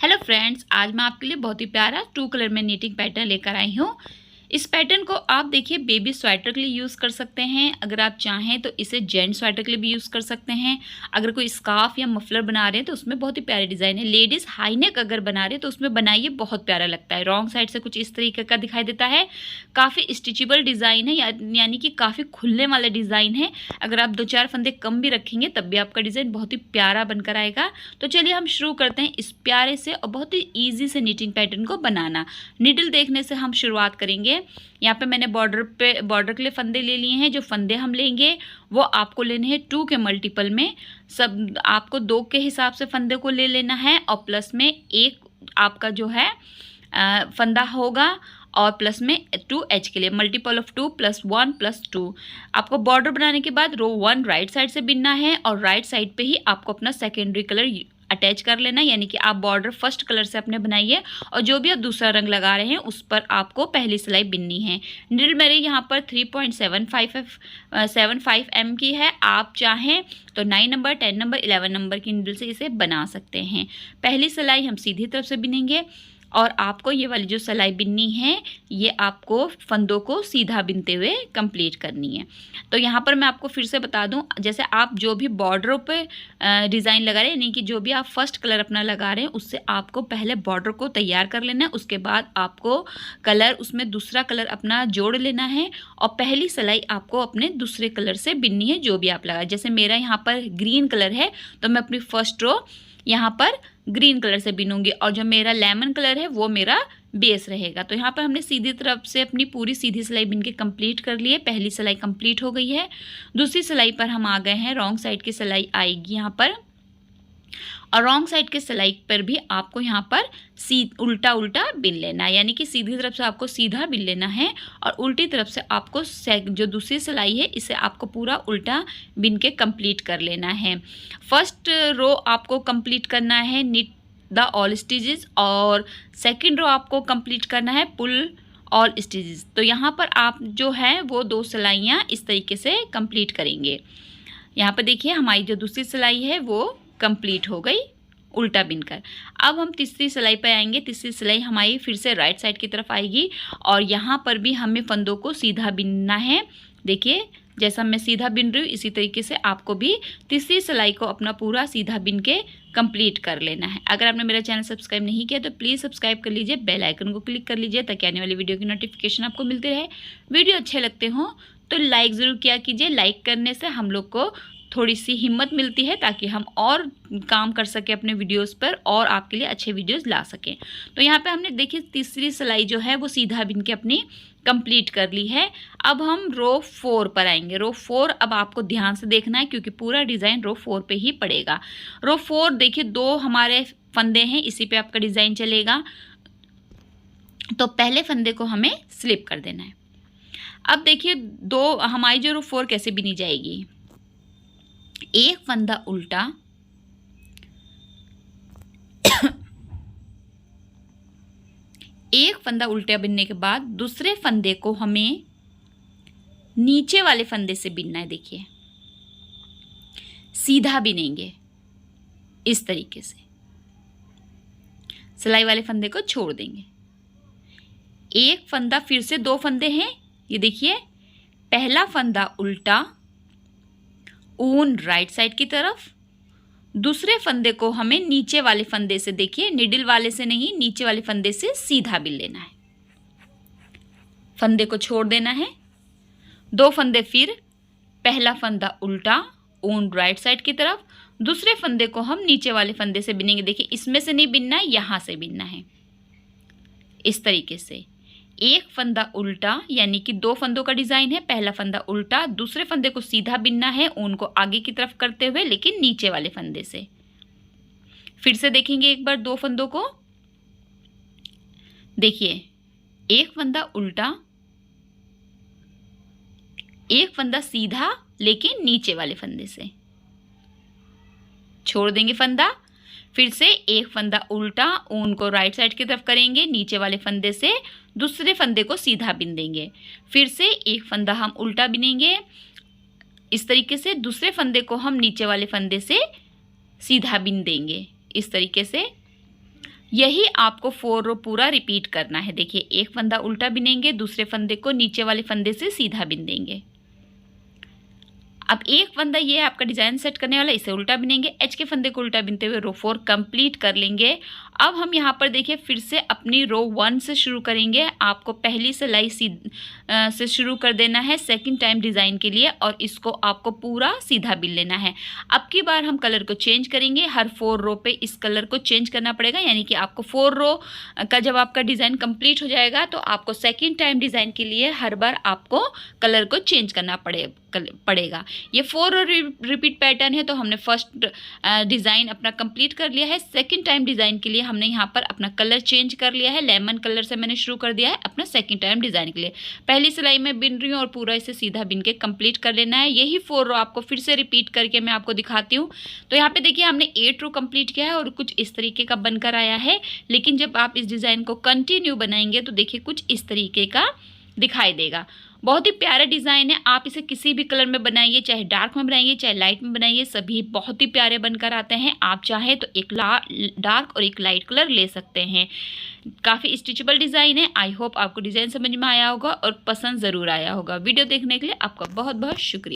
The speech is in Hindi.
हेलो फ्रेंड्स, आज मैं आपके लिए बहुत ही प्यारा 2 कलर में नीटिंग पैटर्न लेकर आई हूँ। इस पैटर्न को आप देखिए बेबी स्वेटर के लिए यूज़ कर सकते हैं। अगर आप चाहें तो इसे जेंट्स स्वेटर के लिए भी यूज़ कर सकते हैं। अगर कोई स्कार्फ या मफलर बना रहे हैं तो उसमें बहुत ही प्यारे डिज़ाइन है। लेडीज़ हाई नेक अगर बना रहे हैं तो उसमें बनाइए, बहुत प्यारा लगता है। रॉन्ग साइड से कुछ इस तरीके का दिखाई देता है। काफ़ी स्टिचेबल डिज़ाइन है, यानी कि काफ़ी खुलने वाला डिज़ाइन है। अगर आप 2-4 फंदे कम भी रखेंगे तब भी आपका डिज़ाइन बहुत ही प्यारा बनकर आएगा। तो चलिए हम शुरू करते हैं इस प्यारे से और बहुत ही ईजी से नीटिंग पैटर्न को बनाना। नीडल देखने से हम शुरुआत करेंगे। यहाँ पे मैंने बॉर्डर के लिए फंदे ले लिए हैं। जो फंदे हम लेंगे वो आपको लेने हैं 2 के मल्टीपल में। सब आपको 2 के हिसाब से फंदे को ले लेना है और प्लस में 1 आपका जो है फंदा होगा और प्लस में 2 एच के लिए मल्टीपल ऑफ 2 + 1 + 2। आपको बॉर्डर बनाने के बाद रो 1 राइट साइड से बिनना है और राइट साइड पे ही आपको अपना सेकेंडरी कलर अटैच कर लेना है। यानी कि आप बॉर्डर फर्स्ट कलर से अपने बनाइए और जो भी आप दूसरा रंग लगा रहे हैं उस पर आपको पहली सिलाई बिननी है। नीडल मेरे यहाँ पर 3.75 एम की है। आप चाहें तो 9 नंबर, 10 नंबर, 11 नंबर की नीडल से इसे बना सकते हैं। पहली सिलाई हम सीधी तरफ से बिनेंगे और आपको ये वाली जो सिलाई बिननी है ये आपको फंदों को सीधा बिनते हुए कंप्लीट करनी है। तो यहाँ पर मैं आपको फिर से बता दूँ, जैसे आप जो भी बॉर्डरों पे डिज़ाइन लगा रहे हैं, यानी कि जो भी आप फर्स्ट कलर अपना लगा रहे हैं उससे आपको पहले बॉर्डर को तैयार कर लेना है। उसके बाद आपको कलर उसमें दूसरा कलर अपना जोड़ लेना है और पहली सिलाई आपको अपने दूसरे कलर से बिननी है जो भी आप लगाए। जैसे मेरा यहाँ पर ग्रीन कलर है तो मैं अपनी फर्स्ट रो यहाँ पर ग्रीन कलर से बिनूंगी और जो मेरा लेमन कलर है वो मेरा बेस रहेगा। तो यहाँ पर हमने सीधी तरफ से अपनी पूरी सीधी सिलाई बिन के कंप्लीट कर ली है। पहली सिलाई कंप्लीट हो गई है। दूसरी सिलाई पर हम आ गए हैं। रॉन्ग साइड की सिलाई आएगी यहाँ पर और रॉन्ग साइड के सिलाई पर भी आपको यहाँ पर उल्टा उल्टा बिन लेना है। यानी कि सीधी तरफ से आपको सीधा बिन लेना है और उल्टी तरफ से आपको जो दूसरी सिलाई है इसे आपको पूरा उल्टा बिन के कंप्लीट कर लेना है। फर्स्ट रो आपको कंप्लीट करना है नीट द ऑल स्टिचेस और सेकंड रो आपको कंप्लीट करना है पुल ऑल स्टिचेस। तो यहाँ पर आप जो है वो 2 सिलाइयाँ इस तरीके से कंप्लीट करेंगे। यहाँ पर देखिए हमारी जो दूसरी सिलाई है वो कंप्लीट हो गई उल्टा बिनकर। अब हम तीसरी सिलाई पर आएंगे। तीसरी सिलाई हमारी फिर से राइट साइड की तरफ आएगी और यहाँ पर भी हमें फंदों को सीधा बिनना है। देखिए जैसा मैं सीधा बिन रही हूँ इसी तरीके से आपको भी तीसरी सिलाई को अपना पूरा सीधा बिन के कंप्लीट कर लेना है। अगर आपने मेरा चैनल सब्सक्राइब नहीं किया तो प्लीज़ सब्सक्राइब कर लीजिए, बेल आइकन को क्लिक कर लीजिए ताकि आने वाली वीडियो की नोटिफिकेशन आपको मिलती रहे। वीडियो अच्छे लगते हों तो लाइक ज़रूर किया कीजिए। लाइक करने से हम लोग को थोड़ी सी हिम्मत मिलती है ताकि हम और काम कर सकें अपने वीडियोस पर और आपके लिए अच्छे वीडियोस ला सकें। तो यहाँ पे हमने देखिए तीसरी सिलाई जो है वो सीधा बिन के अपनी कंप्लीट कर ली है। अब हम रो 4 पर आएंगे। रो 4 अब आपको ध्यान से देखना है क्योंकि पूरा डिज़ाइन रो 4 पे ही पड़ेगा। रो 4 देखिए 2 हमारे फंदे हैं, इसी पे आपका डिज़ाइन चलेगा। तो पहले फंदे को हमें स्लिप कर देना है। अब देखिए हमारी जो रो 4 कैसे बिनी जाएगी। एक फंदा उल्टा, एक फंदा उल्टा बिनने के बाद दूसरे फंदे को हमें नीचे वाले फंदे से बिनना है। देखिए सीधा बिनेंगे इस तरीके से, सिलाई वाले फंदे को छोड़ देंगे। एक फंदा फिर से 2 फंदे हैं, ये देखिए पहला फंदा उल्टा ऊन राइट साइड की तरफ, दूसरे फंदे को हमें नीचे वाले फंदे से, देखिए निडल वाले से नहीं नीचे वाले फंदे से सीधा बिन लेना है। फंदे को छोड़ देना है। 2 फंदे फिर, पहला फंदा उल्टा ऊन राइट साइड की तरफ, दूसरे फंदे को हम नीचे वाले फंदे से बिनेंगे। देखिए इसमें से नहीं बिनना है, यहाँ से बिनना है इस तरीके से। एक फंदा उल्टा, यानी कि 2 फंदों का डिज़ाइन है। पहला फंदा उल्टा, दूसरे फंदे को सीधा बिनना है ऊन को आगे की तरफ करते हुए लेकिन नीचे वाले फंदे से। फिर से देखेंगे एक बार 2 फंदों को। देखिए एक फंदा उल्टा, एक फंदा सीधा लेकिन नीचे वाले फंदे से, छोड़ देंगे फंदा। फिर से एक फंदा उल्टा ऊन को राइट साइड की तरफ करेंगे, नीचे वाले फंदे से दूसरे फंदे को सीधा बिन देंगे। फिर से एक फंदा हम उल्टा बिनेंगे इस तरीके से, दूसरे फंदे को हम नीचे वाले फंदे से सीधा बिन देंगे इस तरीके से। यही आपको 4 रो पूरा रिपीट करना है। देखिए, एक फंदा उल्टा बिनेंगे, दूसरे फंदे को नीचे वाले फंदे से सीधा बिन देंगे। अब एक फंदा ये आपका डिज़ाइन सेट करने वाला, इसे उल्टा बिनेंगे, एच के फंदे को उल्टा बिनते हुए रो 4 कंप्लीट कर लेंगे। अब हम यहाँ पर देखिए फिर से अपनी रो 1 से शुरू करेंगे। आपको पहली सिलाई से शुरू कर देना है सेकंड टाइम डिज़ाइन के लिए, और इसको आपको पूरा सीधा बिन लेना है। अब की बार हम कलर को चेंज करेंगे, हर 4 रो पे इस कलर को चेंज करना पड़ेगा, यानी कि आपको 4 रो का जब आपका डिज़ाइन कंप्लीट हो जाएगा तो आपको सेकंड टाइम डिज़ाइन के लिए हर बार आपको कलर को चेंज करना पड़ेगा। ये 4 रो रिपीट पैटर्न है, तो हमने फर्स्ट डिज़ाइन अपना कंप्लीट कर लिया है। सेकंड टाइम डिज़ाइन के लिए हमने यहाँ पर अपना कलर चेंज कर लिया है, लेमन कलर से मैंने शुरू कर दिया है अपना सेकंड टाइम डिज़ाइन के लिए। पहली सिलाई में बिन रही हूँ और पूरा इसे सीधा बिन के कंप्लीट कर लेना है। यही 4 रो आपको फिर से रिपीट करके मैं आपको दिखाती हूँ। तो यहाँ पे देखिए हमने 8 रो कंप्लीट किया है और कुछ इस तरीके का बनकर आया है, लेकिन जब आप इस डिज़ाइन को कंटिन्यू बनाएंगे तो देखिए कुछ इस तरीके का दिखाई देगा। बहुत ही प्यारा डिज़ाइन है, आप इसे किसी भी कलर में बनाइए, चाहे डार्क में बनाइए चाहे लाइट में बनाइए, सभी बहुत ही प्यारे बनकर आते हैं। आप चाहें तो एक डार्क और एक लाइट कलर ले सकते हैं। काफ़ी स्टिचेबल डिज़ाइन है। आई होप आपको डिज़ाइन समझ में आया होगा और पसंद ज़रूर आया होगा। वीडियो देखने के लिए आपका बहुत बहुत शुक्रिया।